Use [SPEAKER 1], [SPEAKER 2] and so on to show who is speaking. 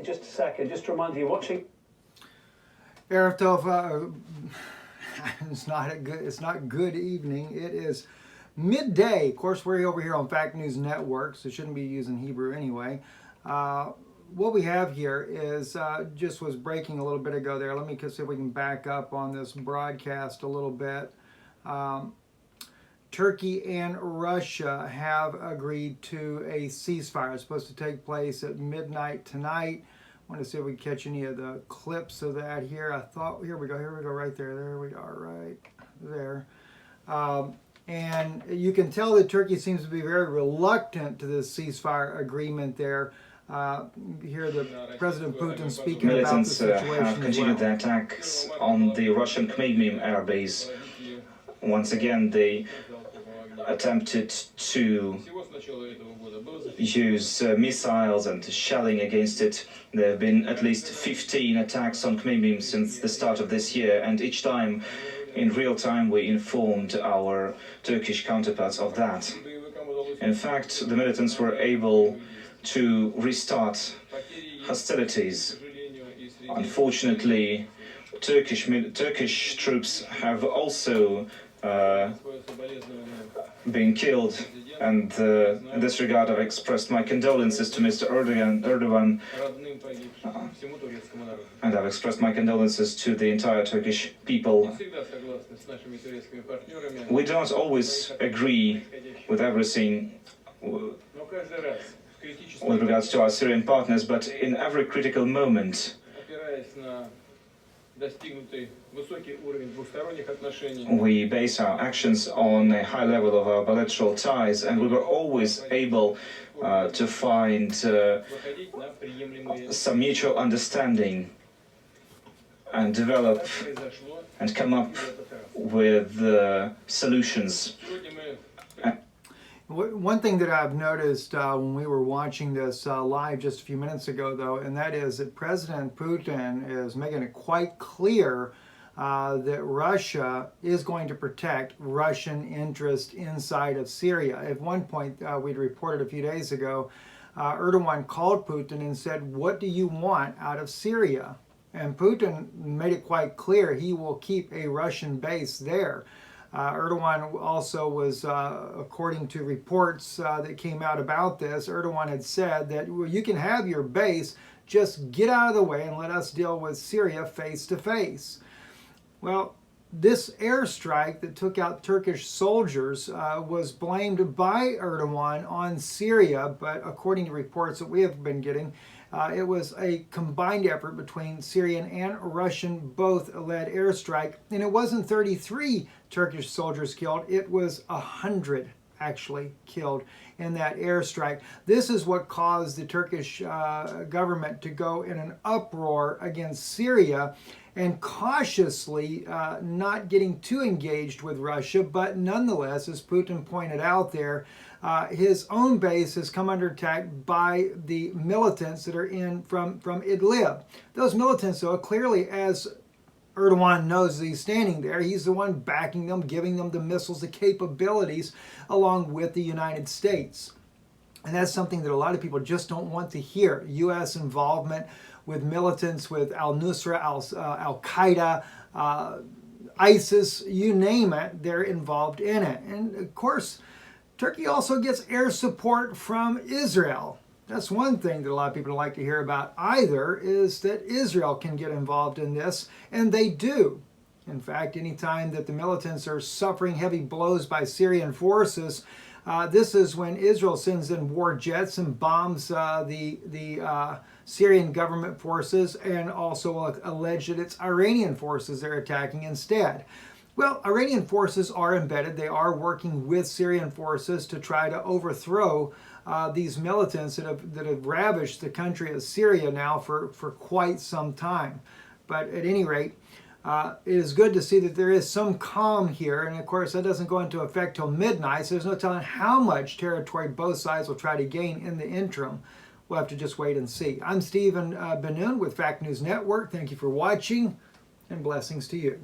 [SPEAKER 1] in just a second. Just to remind you, watching.
[SPEAKER 2] Erev Tov, it's not good evening. It is midday. Of course, we're over here on Fact News Network, so shouldn't be using Hebrew anyway. What we have here is just was breaking a little bit ago there. Let me see if we can back up on this broadcast a little bit. Turkey and Russia have agreed to a ceasefire. It's supposed to take place at midnight tonight. I want to see if we can catch any of the clips of that here. I thought, here we go right there. There we are, right there. And you can tell that Turkey seems to be very reluctant to this ceasefire agreement there. Here the President Putin speaking about the situation.
[SPEAKER 3] Militants have continued their attacks on the Russian Khmeimim air base. Once again, they attempted to use missiles and shelling against it. There have been at least 15 attacks on Khmeimim since the start of this year, and each time, in real time, we informed our Turkish counterparts of that. In fact, the militants were able to restart hostilities. Unfortunately, Turkish troops have also been killed, and in this regard I've expressed my condolences to Mr. Erdogan, and I've expressed my condolences to the entire Turkish people. We don't always agree with everything with regards to our Syrian partners, but in every critical moment we base our actions on a high level of our bilateral ties, and we were always able to find some mutual understanding and develop and come up with solutions.
[SPEAKER 2] One thing that I've noticed when we were watching this live just a few minutes ago, though, and that is that President Putin is making it quite clear that Russia is going to protect Russian interest inside of Syria. At one point, we'd reported a few days ago, Erdogan called Putin and said, "What do you want out of Syria?" And Putin made it quite clear he will keep a Russian base there. Erdogan also was, according to reports that came out about this, Erdogan had said that, well, you can have your base, just get out of the way and let us deal with Syria face to face. Well, this airstrike that took out Turkish soldiers was blamed by Erdogan on Syria, but according to reports that we have been getting, it was a combined effort between Syrian and Russian both led airstrike, and it wasn't 33 Turkish soldiers killed, it was 100 actually killed in that airstrike. This is what caused the Turkish government to go in an uproar against Syria and cautiously not getting too engaged with Russia, but nonetheless, as Putin pointed out there, his own base has come under attack by the militants that are in from Idlib. Those militants, though, clearly, as Erdogan knows that he's standing there, he's the one backing them, giving them the missiles, the capabilities, along with the United States. And that's something that a lot of people just don't want to hear. U.S. involvement with militants, with al-Nusra, al-Qaeda, ISIS, you name it, they're involved in it. And of course, Turkey also gets air support from Israel. That's one thing that a lot of people don't like to hear about either, is that Israel can get involved in this, and they do. In fact, anytime that the militants are suffering heavy blows by Syrian forces, this is when Israel sends in war jets and bombs the Syrian government forces, and also allege that it's Iranian forces they're attacking instead. Well, Iranian forces are embedded. They are working with Syrian forces to try to overthrow these militants that have ravaged the country of Syria now for quite some time. But at any rate, it is good to see that there is some calm here. And of course, that doesn't go into effect till midnight, so there's no telling how much territory both sides will try to gain in the interim. We'll have to just wait and see. I'm Stephen Ben-Nun with Fact News Network. Thank you for watching, and blessings to you.